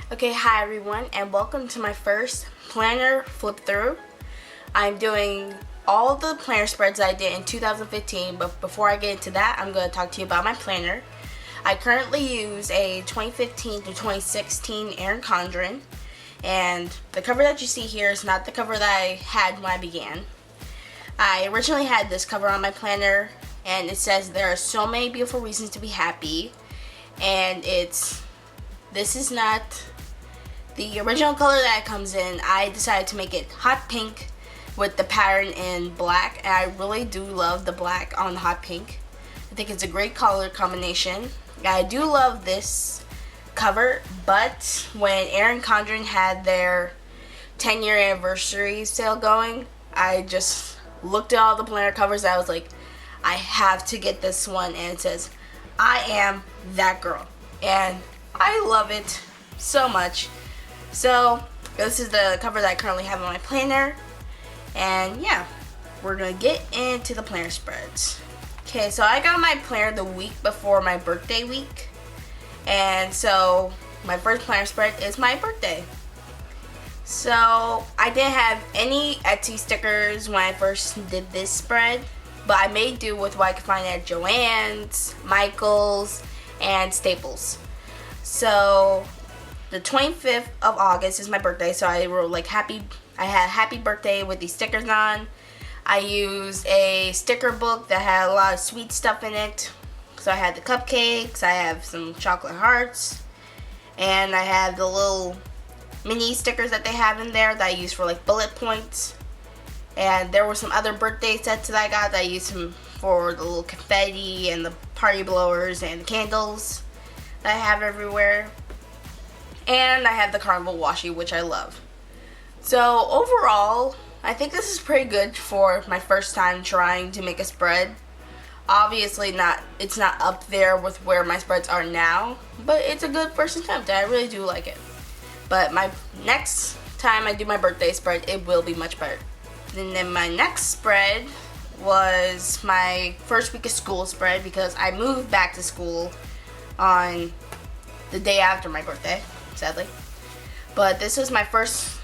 Okay, hi everyone, and welcome to my first planner flip through. I'm doing all the planner spreads I did in 2015, but before I get into that, I'm going to talk to you about my planner. I currently use a 2015 to 2016 Erin Condren, and the cover that you see here is not the cover that I had when I began. I originally had this cover on my planner, and it says there are so many beautiful reasons to be happy, and this is not the original color that it comes in. I decided to make it hot pink with the pattern in black, and I really do love the black on the hot pink. I think it's a great color combination. I do love this cover, but when Erin Condren had their 10-year anniversary sale going, I just looked at all the planner covers and I was like, I have to get this one, and it says, I am that girl, and I love it so much. So this is the cover that I currently have on my planner, and yeah, we're gonna get into the planner spreads. Okay, so I got my planner the week before my birthday week, and so my first planner spread is my birthday. So I didn't have any Etsy stickers when I first did this spread, but I made do with what I could find at Joann's, Michael's, and Staples. So the 25th of August is my birthday, so I wrote like I had happy birthday with these stickers on. I used a sticker book that had a lot of sweet stuff in it. So I had the cupcakes, I have some chocolate hearts, and I have the little mini stickers that they have in there that I use for like bullet points. And there were some other birthday sets that I got that I used for the little confetti and the party blowers and the candles that I have everywhere. And I have the carnival washi, which I love. So overall, I think this is pretty good for my first time trying to make a spread. Obviously it's not up there with where my spreads are now, but it's a good first attempt. I really do like it. But my next time I do my birthday spread, it will be much better. And then my next spread was my first week of school spread, because I moved back to school on the day after my birthday, sadly. But this was my first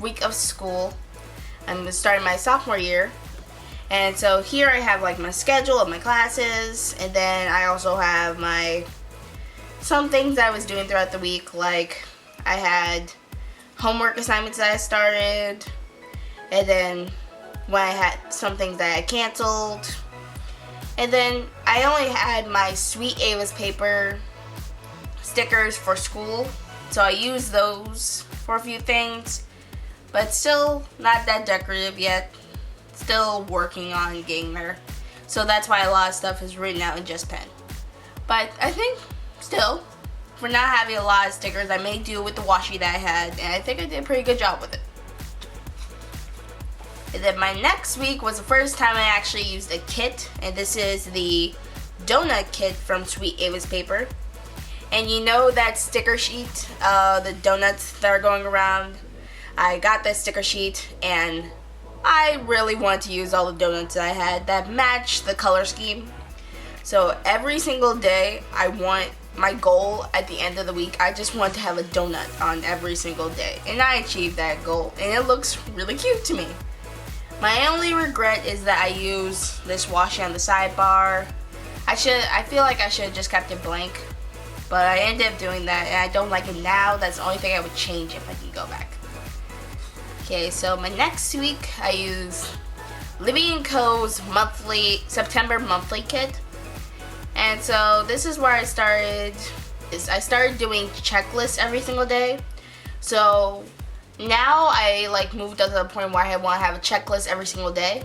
week of school. I'm starting my sophomore year. And so here I have like my schedule of my classes, and then I also have some things that I was doing throughout the week, like I had homework assignments that I started, and then when I had some things that I canceled, and then I only had my Sweet Ava's paper stickers for school, so I used those for a few things, but still not that decorative yet. Still working on getting there. So that's why a lot of stuff is written out in just pen. But I think still, for not having a lot of stickers, I made do with the washi that I had, and I think I did a pretty good job with it. And then my next week was the first time I actually used a kit, and this is the donut kit from Sweet Ava's paper. And you know that sticker sheet, the donuts that are going around? I got that sticker sheet, and I really wanted to use all the donuts that I had that matched the color scheme. So every single day, my goal at the end of the week, I just want to have a donut on every single day. And I achieved that goal, and it looks really cute to me. My only regret is that I use this washi on the sidebar. I feel like I should have just kept it blank, but I ended up doing that, and I don't like it now. That's the only thing I would change if I could go back. Okay, so my next week I use Libby & Co.'s September monthly kit. And so this is where I started doing checklists every single day. So now I moved up to the point where I want to have a checklist every single day.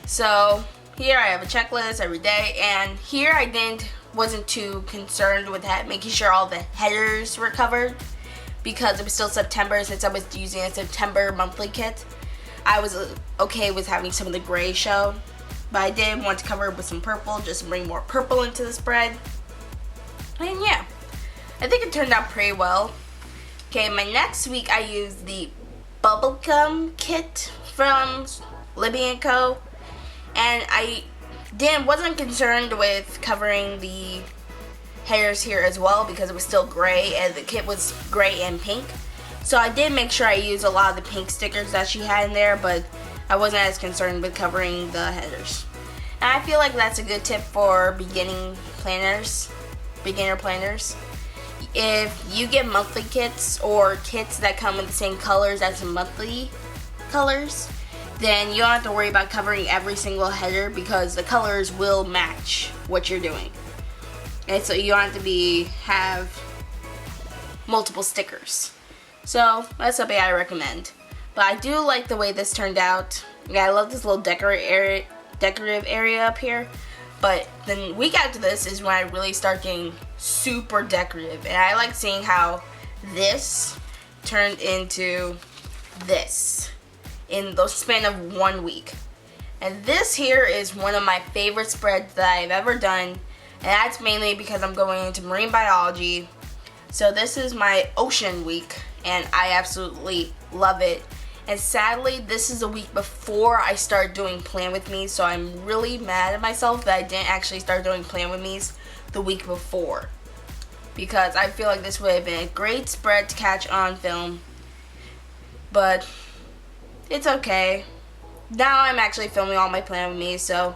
So here I have a checklist every day, and here I wasn't too concerned with making sure all the headers were covered, because it was still September. Since I was using a September monthly kit, I was okay with having some of the gray show, but I did want to cover it with some purple, just to bring more purple into the spread. And yeah, I think it turned out pretty well. Okay, my next week I used the bubblegum kit from Libby & Co. And I wasn't concerned with covering the headers here as well because it was still gray and the kit was gray and pink. So I did make sure I used a lot of the pink stickers that she had in there, but I wasn't as concerned with covering the headers. And I feel like that's a good tip for beginner planners. If you get monthly kits or kits that come in the same colors as the monthly colors, then you don't have to worry about covering every single header because the colors will match what you're doing. And so you don't have to have multiple stickers. So that's something I recommend. But I do like the way this turned out. Yeah, I love this little decorative area up here. But the week after this is when I really start getting super decorative. And I like seeing how this turned into this in the span of 1 week. And this here is one of my favorite spreads that I've ever done. And that's mainly because I'm going into marine biology. So this is my ocean week. And I absolutely love it. And sadly, this is a week before I start doing Plan With Me, so I'm really mad at myself that I didn't actually start doing Plan With Me's the week before. Because I feel like this would have been a great spread to catch on film. But it's okay. Now I'm actually filming all my Plan With Me, so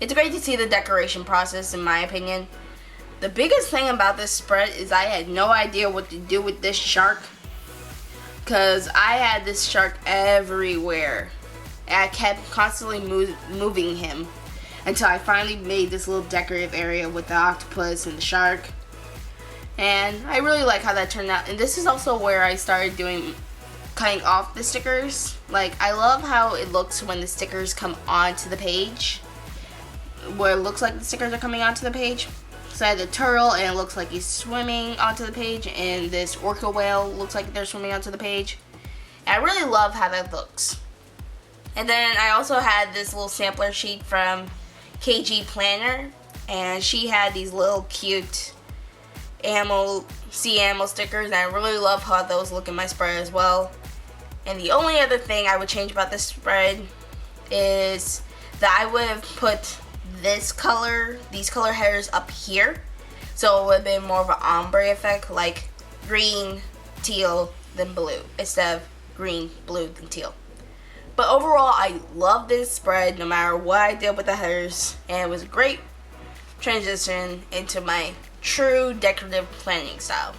it's great to see the decoration process, in my opinion. The biggest thing about this spread is I had no idea what to do with this shark. Because I had this shark everywhere. And I kept constantly moving him until I finally made this little decorative area with the octopus and the shark. And I really like how that turned out. And this is also where I started cutting off the stickers. Like, I love how it looks when the stickers come onto the page. Where it looks like the stickers are coming onto the page. So I had the turtle, and it looks like he's swimming onto the page, and this orca whale looks like they're swimming onto the page. And I really love how that looks. And then I also had this little sampler sheet from KG Planner, and she had these little cute sea animal stickers, and I really love how those look in my spread as well. And the only other thing I would change about this spread is that I would have put these color headers up here, so it would have been more of an ombre effect, like green, teal, then blue, instead of green, blue, then teal. But overall, I love this spread no matter what I did with the headers, and it was a great transition into my true decorative planning style.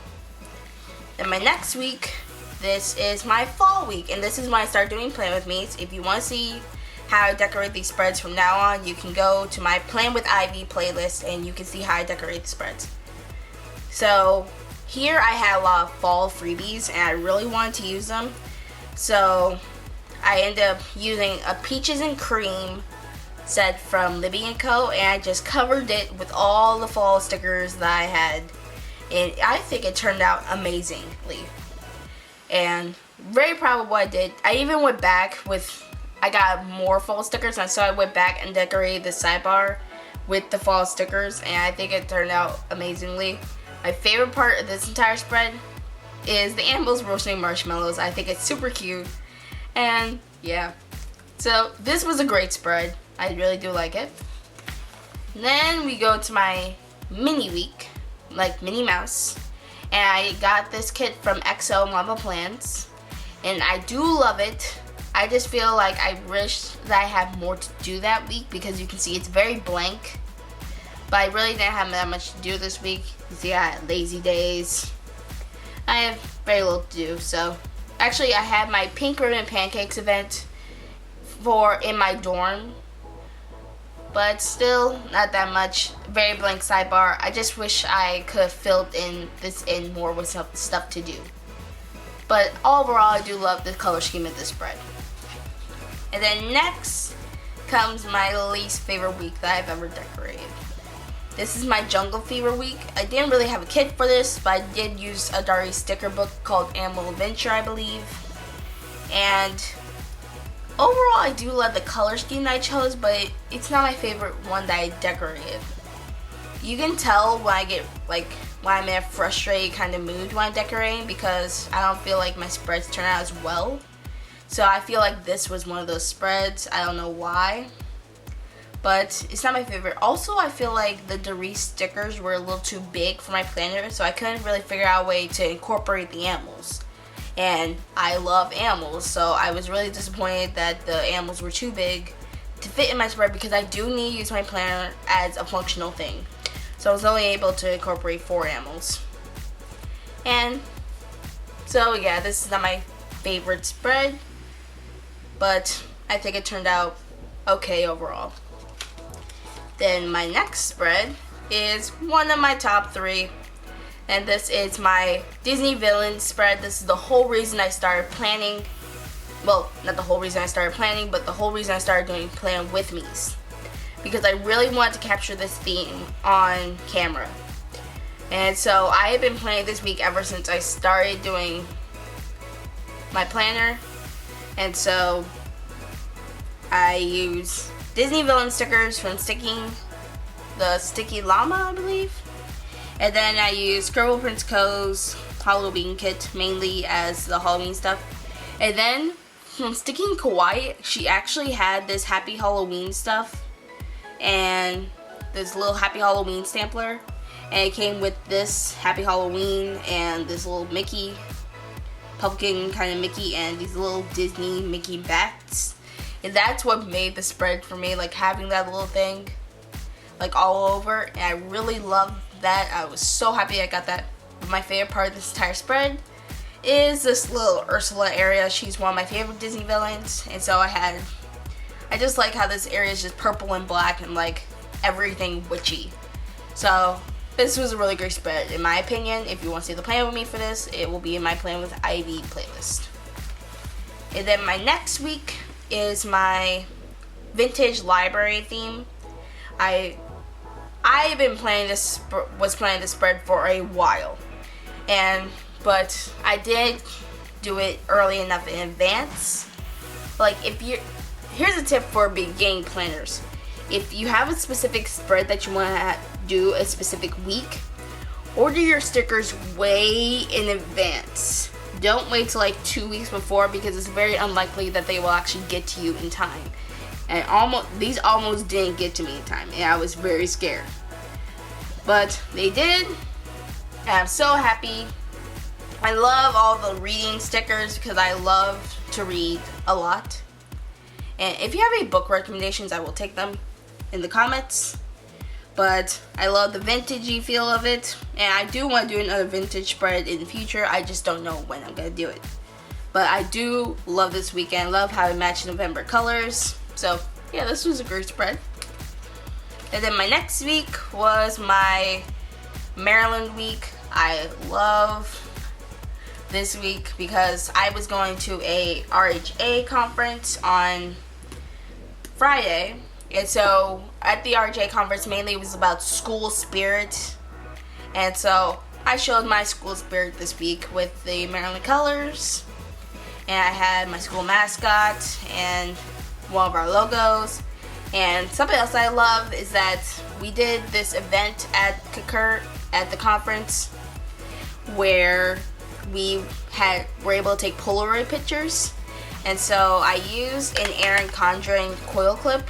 Then my next week, this is my fall week, and this is when I start doing Plan With Me. If you want to see how I decorate these spreads from now on, you can go to my Plan With Ivy playlist and you can see how I decorate the spreads. So here I had a lot of fall freebies and I really wanted to use them. So I ended up using a peaches and cream set from Libby & Co. and I just covered it with all the fall stickers that I had. And I think it turned out amazingly. And very proud of what I did. I even went back I got more fall stickers, and so I went back and decorated the sidebar with the fall stickers, and I think it turned out amazingly. My favorite part of this entire spread is the animals roasting marshmallows. I think it's super cute, and yeah. So this was a great spread. I really do like it. And then we go to my mini week, like Minnie Mouse, and I got this kit from XO Mama Plans, and I do love it. I just feel like I wish that I had more to do that week because you can see it's very blank. But I really didn't have that much to do this week. You see, I had lazy days. I have very little to do. So, actually, I had my Pink Ribbon Pancakes event in my dorm. But still, not that much. Very blank sidebar. I just wish I could have filled in more with stuff to do. But overall, I do love the color scheme of this spread. And then next comes my least favorite week that I've ever decorated. This is my Jungle Fever week. I didn't really have a kit for this, but I did use a Dari sticker book called Animal Adventure, I believe. And overall, I do love the color scheme that I chose, but it's not my favorite one that I decorated. You can tell when when I'm in a frustrated kind of mood when I'm decorating because I don't feel like my spreads turn out as well. So I feel like this was one of those spreads. I don't know why. but it's not my favorite. Also, I feel like the Doris stickers were a little too big for my planner, so I couldn't really figure out a way to incorporate the animals. And I love animals, so I was really disappointed that the animals were too big to fit in my spread, because I do need to use my planner as a functional thing. So I was only able to incorporate 4 animals. And so yeah, this is not my favorite spread, but I think it turned out okay overall. Then my next spread is one of my top 3, and this is my Disney villain spread. This is the whole reason I started planning. Well, not the whole reason I started planning, but the whole reason I started doing Plan With Me's, because I really wanted to capture this theme on camera. And so I have been planning this week ever since I started doing my planner. And so I use Disney villain stickers from the Sticky Llama, I believe. And then I use Scribble Prince Co.'s Halloween kit mainly as the Halloween stuff. And then from Sticking Kawaii, she actually had this Happy Halloween stuff and this little Happy Halloween sampler. And it came with this Happy Halloween and this little Mickey, pumpkin kind of Mickey, and these little Disney Mickey bats. And that's what made the spread for me, like having that little thing like all over. And I really loved that. I was so happy I got that. But my favorite part of this entire spread is this little Ursula area. She's one of my favorite Disney villains. And so I just like how this area is just purple and black and like everything witchy. So this was a really great spread in my opinion. If you want to see the plan with me for this, it will be in my Plan with Ivy playlist. And then my next week is my vintage library theme. I've been planning this spread for a while, but I did do it early enough in advance. Like here's a tip for beginning planners. If you have a specific spread that you want to do a specific week, order your stickers way in advance. Don't wait till like 2 weeks before, because it's very unlikely that they will actually get to you in time. And these almost didn't get to me in time, and I was very scared. But they did, and I'm so happy. I love all the reading stickers because I love to read a lot. And if you have any book recommendations, I will take them in the comments. But I love the vintagey feel of it, and I do want to do another vintage spread in the future. I just don't know when I'm going to do it. But I do love this weekend. Love how it matched November colors. So yeah, this was a great spread. And then my next week was my Maryland week. I love this week because I was going to a RHA conference on Friday. And so at the RJ conference, mainly it was about school spirit. And so I showed my school spirit this week with the Maryland colors. And I had my school mascot and one of our logos. And something else I love is that we did this event at the conference where we were able to take Polaroid pictures. And so I used an Erin Condren coil clip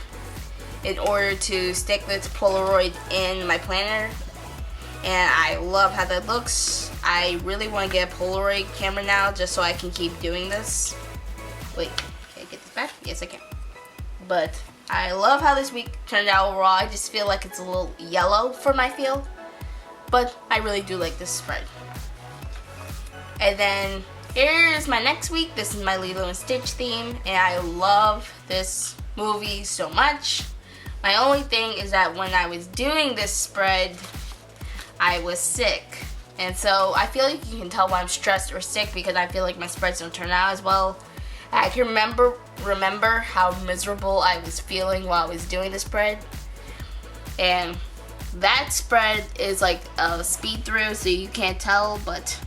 in order to stick this Polaroid in my planner, and I love how that looks. I really want to get a Polaroid camera now just so I can keep doing this. Wait, can I get this back? Yes, I can. But I love how this week turned out overall. I just feel like it's a little yellow for my feel, but I really do like this spread. And then here's my next week. This is my Lilo and Stitch theme, and I love this movie so much. My only thing is that when I was doing this spread, I was sick. And so I feel like you can tell when I'm stressed or sick because I feel like my spreads don't turn out as well. I can remember how miserable I was feeling while I was doing the spread. And that spread is like a speed through, so you can't tell, but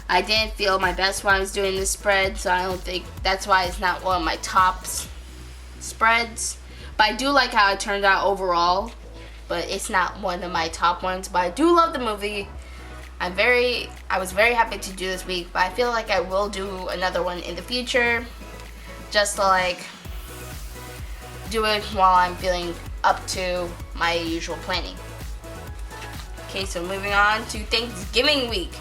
I didn't feel my best when I was doing this spread, so I don't think that's why it's not one of my top spreads. But I do like how it turned out overall, but it's not one of my top ones. But I do love the movie. I was very happy to do this week, but I feel like I will do another one in the future, just to like do it while I'm feeling up to my usual planning. Okay, so moving on to Thanksgiving week.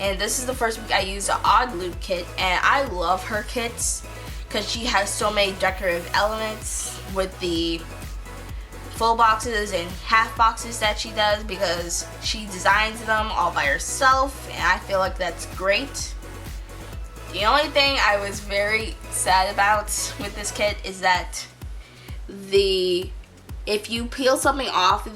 And this is the first week I used the Odd Loop kit, and I love her kits because she has so many decorative elements with the full boxes and half boxes that she does, because she designs them all by herself, and I feel like that's great. The only thing I was very sad about with this kit is that if you peel something off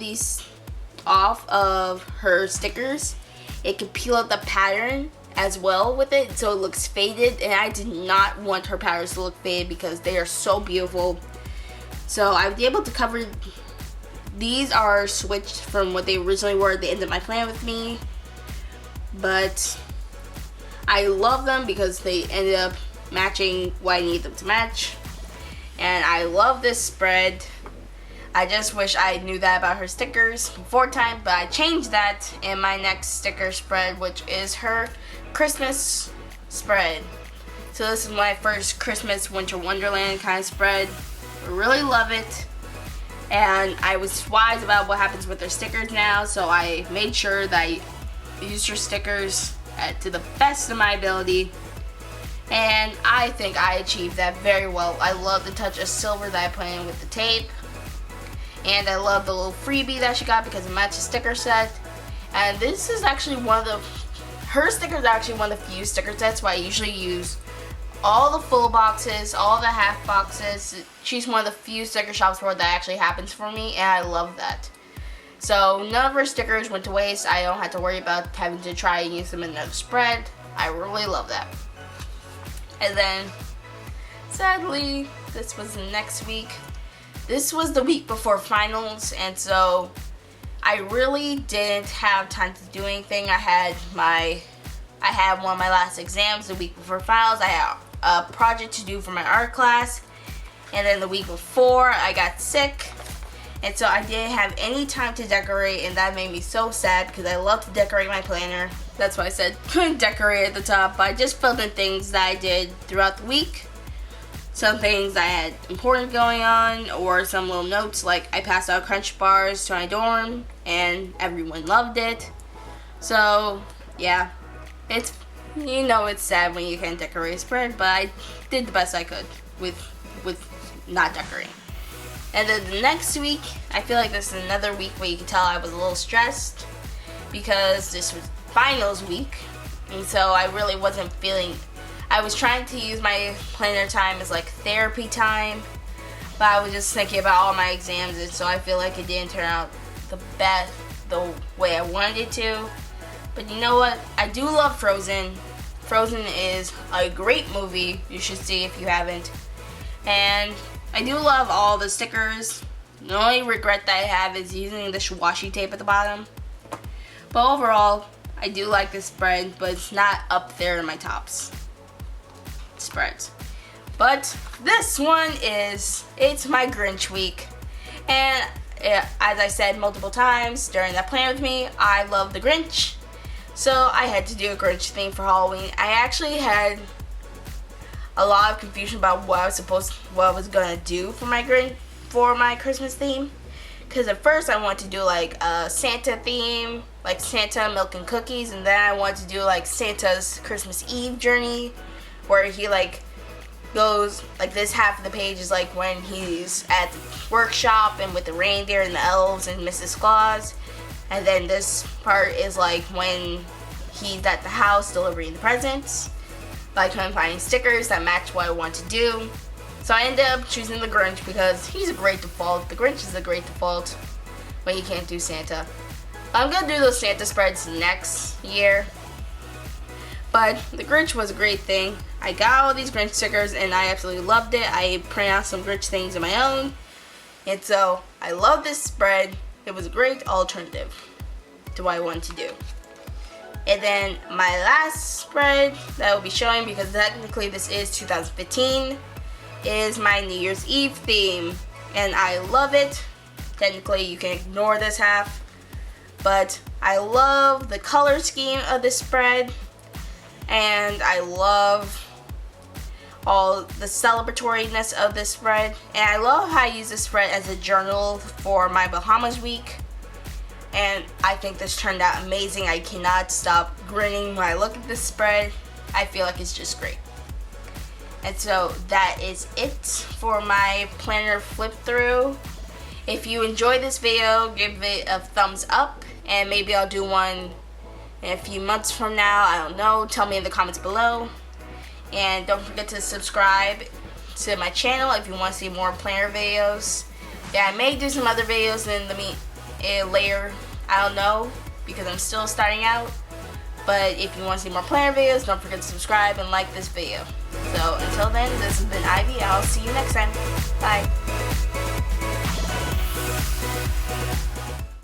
of her stickers, it can peel out the pattern as well with it, so it looks faded, and I did not want her patterns to look faded because they are so beautiful. So I was able to cover. These are switched from what they originally were at the end of my plan with me, but I love them because they ended up matching what I need them to match. And I love this spread. I just wish I knew that about her stickers before time, but I changed that in my next sticker spread, which is her Christmas spread. So this is my first Christmas Winter Wonderland kind of spread. I really love it. And I was wise about what happens with their stickers now, so I made sure that I used her stickers to the best of my ability. And I think I achieved that very well. I love the touch of silver that I put in with the tape. And I love the little freebie that she got because it matches sticker set. And this is actually her stickers are actually one of the few sticker sets where I usually use all the full boxes, all the half boxes. She's one of the few sticker shops where that actually happens for me, and I love that. So none of her stickers went to waste. I don't have to worry about having to try and use them in another spread. I really love that. And then, sadly, this was the next week. This was the week before finals, and so I really didn't have time to do anything. I had one of my last exams the week before finals. I had a project to do for my art class, and then the week before I got sick, and so I didn't have any time to decorate, and that made me so sad because I love to decorate my planner. That's why I said couldn't decorate at the top, but I just filled in things that I did throughout the week. Some things I had important going on, or some little notes like I passed out Crunch bars to my dorm and everyone loved it. So yeah, it's sad when you can't decorate a spread, but I did the best I could with not decorating. And then the next week, I feel like this is another week where you can tell I was a little stressed because this was finals week, and so I really wasn't feeling. I was trying to use my planner time as like therapy time, but I was just thinking about all my exams, and so I feel like it didn't turn out the way I wanted it to. But you know what? I do love Frozen. Frozen is a great movie. You should see if you haven't. And I do love all the stickers. The only regret that I have is using the washi tape at the bottom. But overall, I do like this spread, but it's not up there in my tops spreads. But this one it's my Grinch week. And as I said multiple times during that plan with me, I love the Grinch. So I had to do a Grinch theme for Halloween. I actually had a lot of confusion about what I was gonna do for my Christmas theme. Because at first I wanted to do like a Santa theme, like Santa, milk and cookies, and then I wanted to do like Santa's Christmas Eve journey, where he like goes like this half of the page is like when he's at the workshop and with the reindeer and the elves and Mrs. Claus, and then this part is like when he's at the house delivering the presents, like him finding stickers that match what I want to do. So I ended up choosing the Grinch because he's a great default. The Grinch is a great default when you can't do Santa. I'm gonna do those Santa spreads next year. But the Grinch was a great thing. I got all these Grinch stickers and I absolutely loved it. I printed out some Grinch things of my own. And so I love this spread. It was a great alternative to what I wanted to do. And then my last spread that I will be showing, because technically this is 2015, is my New Year's Eve theme. And I love it. Technically you can ignore this half. But I love the color scheme of this spread. And I love all the celebratoriness of this spread. And I love how I use this spread as a journal for my Bahamas week. And I think this turned out amazing. I cannot stop grinning when I look at this spread. I feel like it's just great. And so that is it for my planner flip through. If you enjoyed this video, give it a thumbs up, and maybe I'll do one in a few months from now. I don't know. Tell me in the comments below. And don't forget to subscribe to my channel if you want to see more planner videos. Yeah, I may do some other videos later. I don't know, because I'm still starting out. But if you want to see more planner videos, don't forget to subscribe and like this video. So until then, this has been Ivy. I'll see you next time. Bye.